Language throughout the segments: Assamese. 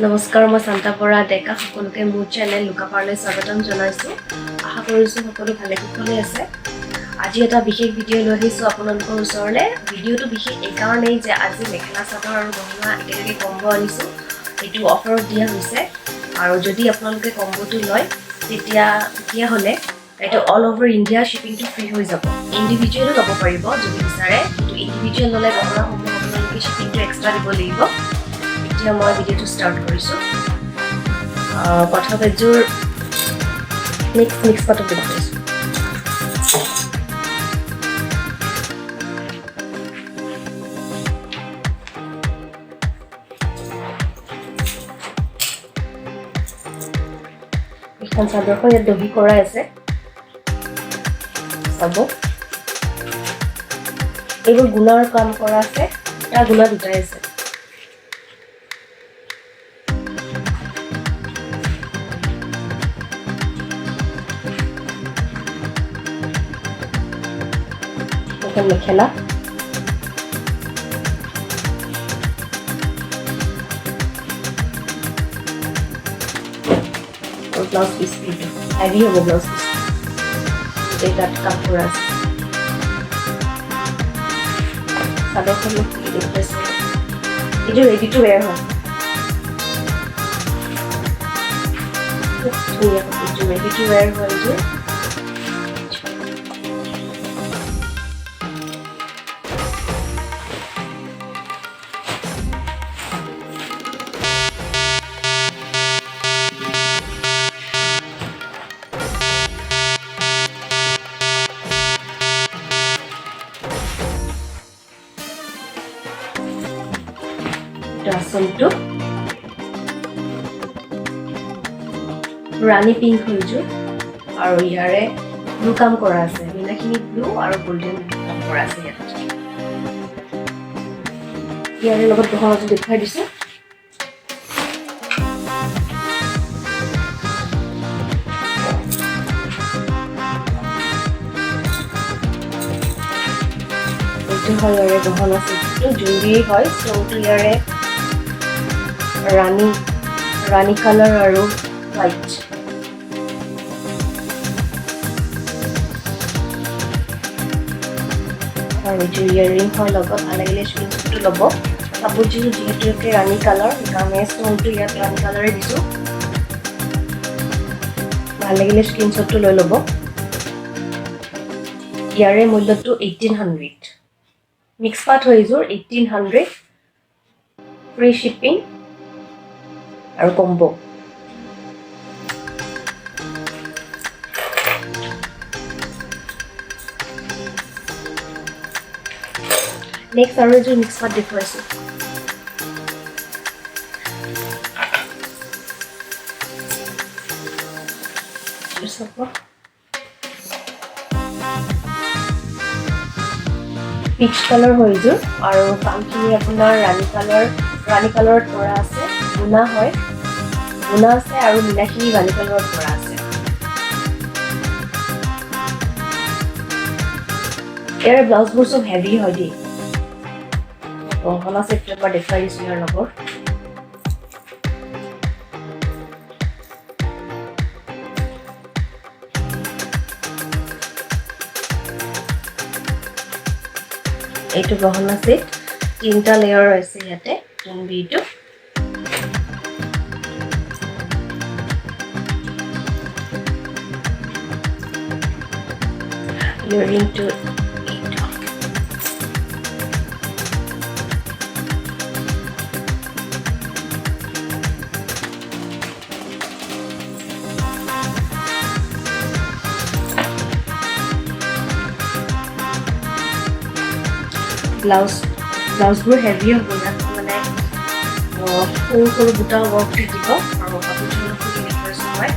নমস্কাৰ মই শান্তা বৰা ডেকা সকলোকে মোৰ চেনেল লুকাপাৰলৈ স্বাগতম জনাইছো আশা কৰিছো সকলো ভালে কুশলে আছে আজি এটা বিশেষ ভিডিঅ' লৈ আহিছো আপোনালোকৰ ওচৰলৈ ভিডিঅ'টো বিশেষ এই কাৰণেই যে আজি মেখেলা চাদৰ আৰু গহনা একেলগে কম্বো আনিছো এটো অফাৰত দিয়া হৈছে আৰু যদি আপোনালোকে কম্বোটো লয় তেতিয়া হলে এটো অল ওভাৰ ইন্ডিয়া শিপিংটো ফ্ৰী হৈ যাব ইন্ডিভিজুৱেল ল'ব পাৰিব যদি বিচাৰে কিন্তু ইন্ডিভিজুৱেল ল'লে গহনা সমূহ আপোনালোকে শিপিংটো এক্সট্ৰা দিব লাগিব এতিয়া মই ভিডিঅ'টো ষ্টাৰ্ট কৰিছো প্ৰথমে জোৰ মিক্স পাটক দিব পাৰিছো এখন চাদৰখন ইয়াত দহি কৰা আছে চাব এইবোৰ গুণাৰ কাম কৰা আছে তাৰ গুণা দুটাই আছে Mekhla और ब्लाउज पीस भी हैवी होगा ब्लाउज पीस ये कट का पूरा सादों को लोग देखते हैं ये जो रेडी टू वेयर है ये जो रेडी टू वेयर है जो আসলটো রানী পিঙ্ক হইজু আৰু ইয়াৰে ব্লু কাম কৰা আছে মিনাখিনি ব্লু আৰু গোল্ডেন কাম কৰা আছে ইয়াৰে লগত গহনাটো দেখাই দিছো এইটো হয় ইয়াৰে গহনা সেটটো জুৰি হয় সৌটো ইয়াৰে रानी कलर और व्हाइट और जो इयरिंग হয় লগত আলাইলে স্ক্রিনশটটো লব কাপোৰটো যেহেতু ৰানী কালাৰ কাৰণে ষ্টনটো ইয়াত ৰানী কালাৰে দিছো ভাল লাগিলে স্ক্ৰিনশটটো লৈ লব ইয়াৰে মূল্যটো 1800 মিক্স পাট হৈ যোৰ 1800 ফ্ৰী শিপিং और कॉम्बो नेक्स्ट और जो मिक्स पाट देखुवाइছো পিচ কালার হইছো और কামখিনি আপোনাৰ ৰানী কালাৰত কৰা আছে গুণা হয় গুণা আছে আৰু মিনাখিনি ৰানী কালাৰত কৰা আছে ইয়াৰ ব্লাউজবোৰ সব হেভি হয় দি গহনা সেপ্টেম্বৰ দেখাই দিছো ইয়াৰ লগত এইটো গহনা সেট তিনটা লেয়াৰ আছে ইয়াতে টুম্বিটো earring to ব্লাউজবোৰ হেভি হ'ব মানে সৰু সৰু বুটা ৱৰ্ক থাকিব আৰু কাপোৰটো খুলি দেখুৱাইছো মই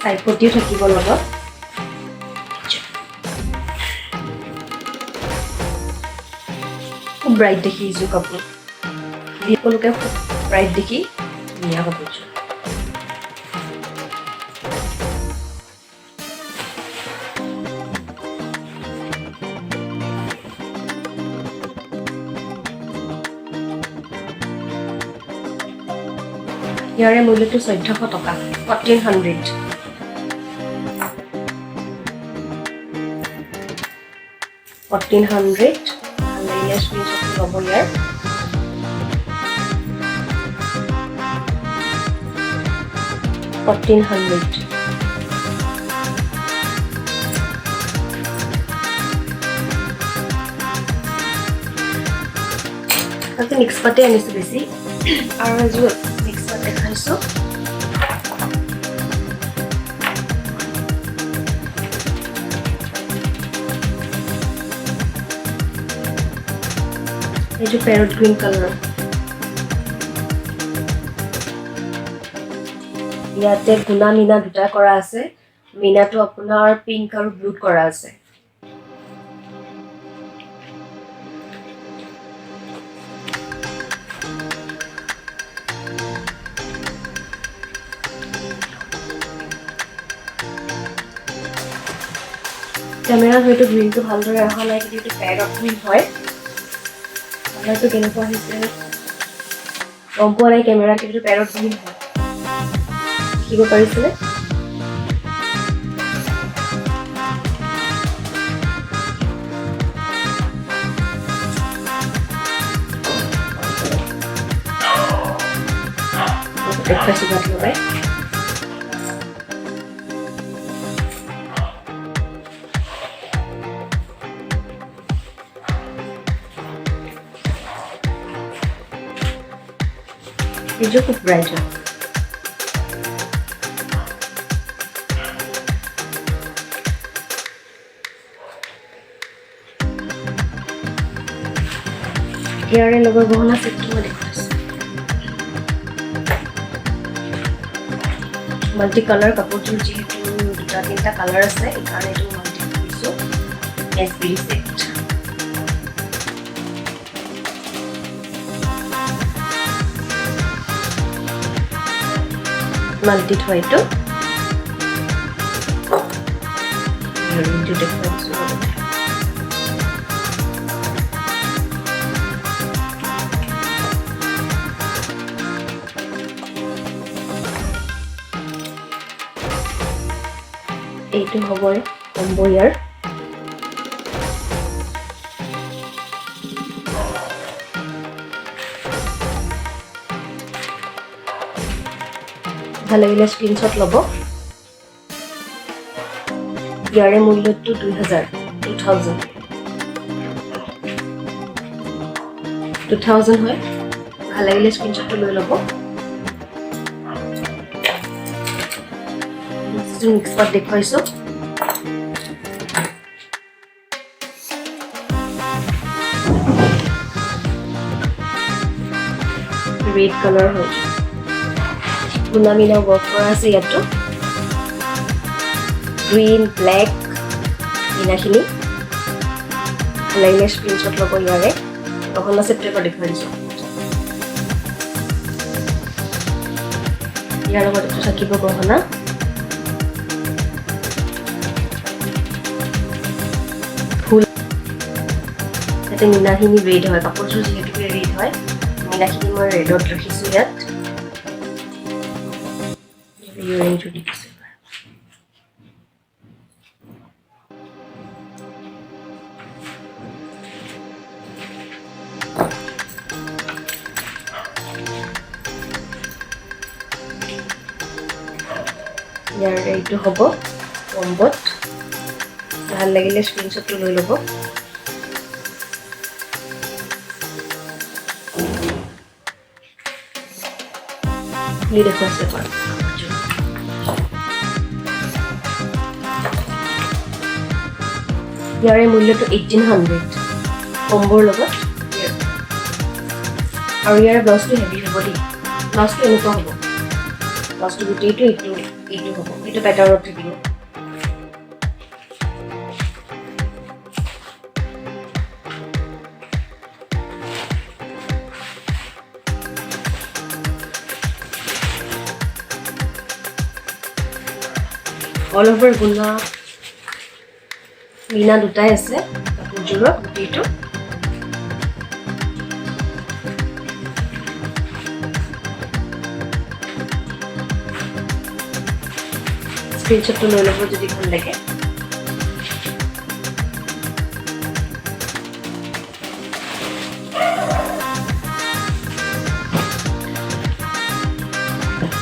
সাইপটিও থাকিব লগত খুব ব্ৰাইট দেখিছো কাপোৰ সকলোকে খুব ব্ৰাইট দেখি ধুনীয়া কাপোৰটো ইয়াৰে মূল্যটো 1400 টকা 1400 1400 লাগিলে স্ক্ৰীনশ্বট ল'ব ইয়াৰ $1400 আজি মিক্স পাতে আনিছোঁ বেছি আৰু আজি মিক্স পাত দেখাইছোঁ এইটো প্যাৰট গ্ৰীণ কালাৰ ইয়াতে গুণা মিনা দুটা কৰা আছে মিনাটো আপোনাৰ পিংক আৰু ব্লুত কৰা আছে ক্যামেৰাত হয়তো গ্ৰীণটো ভালদৰে অহা নাই কিন্তু এইটো প্যাৰট গ্ৰীণ হয় কালাৰটো কেনেকুৱা হৈছে গম পোৱা নাই কেমেৰাত কিন্তু প্যাৰট গ্ৰীণ হয় দেখিব পাৰিছিলে দেখুৱাইছোঁ বাট লগাই এইটো খুব ব্ৰাইট হয় ইয়াৰে লগৰ গহনা সেটটো মই দেখুৱাইছোঁ মাল্টি কালাৰ কাপোৰটোৰ যিহেতু দুটা তিনিটা কালাৰ আছে এইকাৰণে এইটো মাল্টি দিছোঁ এছবি সেট মাল্টিত হয় এইটো ইয়াৰটো দেখুৱাইছোঁ এইটো হ'ব কম্বো ইয়াৰ ভাল লাগিলে স্ক্ৰীনশ্বট ল'ব ইয়াৰে মূল্যটো 2000 হয় ভাল লাগিলে স্ক্ৰীনশ্বটটো লৈ ল'ব মিক্স পাত দেখুৱাইছোঁ ৰেড কালাৰ হয় গুণা মিনা ৱৰ্ক কৰা আছে ইয়াতো গ্ৰীণ ব্লেক মিনাখিনি ভাল লাগিলে স্ক্ৰীনশ্বট ল'ব ইয়াৰে গহনা ছেটটো এবাৰ দেখুৱাই দিছোঁ ইয়াৰ লগত এইটো থাকিব গহনা ফুল ইয়াতে মিনাখিনি ৰেড হয় কাপোৰযোৰ যিহেতুকে ৰেড হয় মিনাখিনি মই ৰেডত ৰাখিছোঁ ইয়াত ইয়েৰিংটো দি দিছোঁ ইয়াৰ এইটো হ'ব কম্বত ভাল লাগিলে স্ক্ৰীনশ্বটটো লৈ ল'ব খুলি দেখুৱাইছে বাৰু ইয়াৰে মূল্যটো 1800 কম্বোৰ লগত আৰু ইয়াৰ ব্লাউজটো হেভি হ'ব দেই ব্লাউজটো এনেকুৱা হ'ব ব্লাউজটো গোটেইটো এইটো হ'ব এইটো পেটাৰ্ণত থাকিব অল অভাৰ গুণা মিনা দুটাই আছে কাপোৰযোৰত গোটেইটো স্ক্ৰীনশ্বটটো লৈ ল'ব যদি ভাল লাগে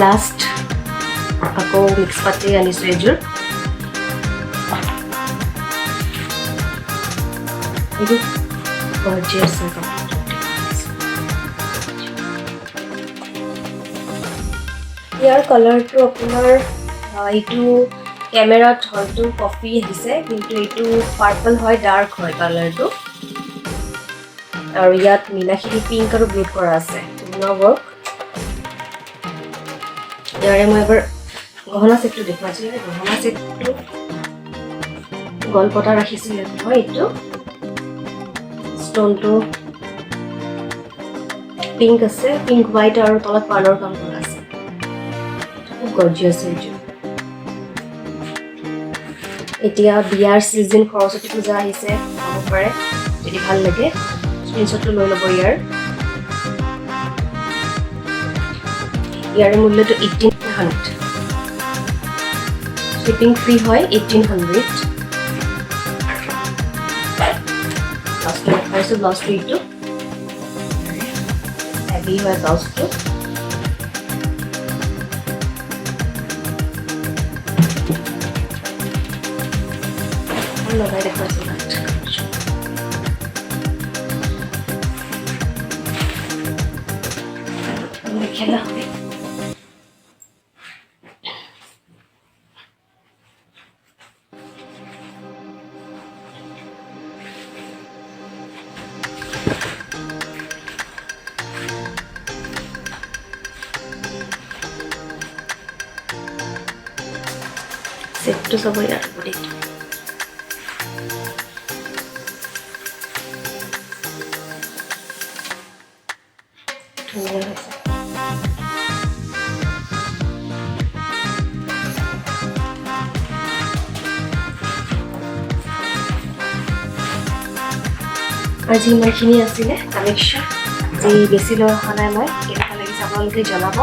লাষ্ট আকৌ মিক্স পাতি আনিছোঁ এযোৰ এইটো গৰ্জিয়াছ ইয়াৰ কালাৰটো আপোনাৰ এইটো কেমেৰাত হয়তো কফি আহিছে কিন্তু এইটো পাৰ্পল হয় ডাৰ্ক হয় কালাৰটো আৰু ইয়াত নীলাখিনি পিংক আৰু ব্লু কৰা আছে পুনৰ ৱৰ্ক ইয়াৰে মই এবাৰ গহনা ছেটটো দেখুৱাইছোঁ গহনা ছেটটো গলপতা ৰাখিছোঁ ইয়াত মই এইটো ষ্টনটো পিংক আছে পিংক হোৱাইট আৰু তলত পাৰ্লৰ কাম কৰা আছে খুব গৰ্জিয়াছ এইযোৰ এতিয়া বিয়াৰ চিজন সৰস্বতী পূজা আহিছে চাব পাৰে যদি ভাল লাগে স্ক্ৰীনশ্বটটো লৈ ল'ব ইয়াৰে মূল্যটো 1800 শ্বিপিং ফ্ৰী হয় 1800 ব্লাউজটো দেখাইছোঁ ব্লাউজটো এইটো হেভি হয় ব্লাউজটো লগাই দেখুৱাইছোঁ মেখেলা হয় সেটটো চাব ইয়াৰ বডি ধুনীয়া হৈছে আজি ইমানখিনি আছিলে কালেকশ্যন আজি বেছি লৈ অহা নাই মই কেনেকুৱা লাগিছে আপোনালোকে জনাব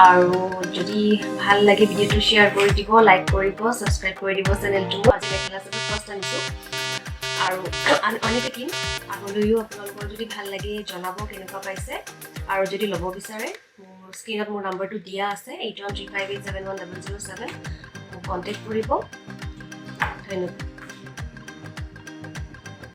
আৰু যদি ভাল লাগে ভিডিঅ'টো শ্বেয়াৰ কৰি দিব লাইক কৰিব ছাবস্ক্ৰাইব কৰি দিব চেনেলটো আজি মেখেলা চাদৰ ফাৰ্ষ্ট আনিছোঁ আৰু অনেক থাকিম আগলৈও আপোনালোকৰ যদি ভাল লাগে জনাব কেনেকুৱা পাইছে আৰু যদি ল'ব বিচাৰে মোৰ স্ক্ৰীনত মোৰ নাম্বাৰটো দিয়া আছে 8135871007 মোক কণ্টেক্ট কৰিব ধন্যবাদ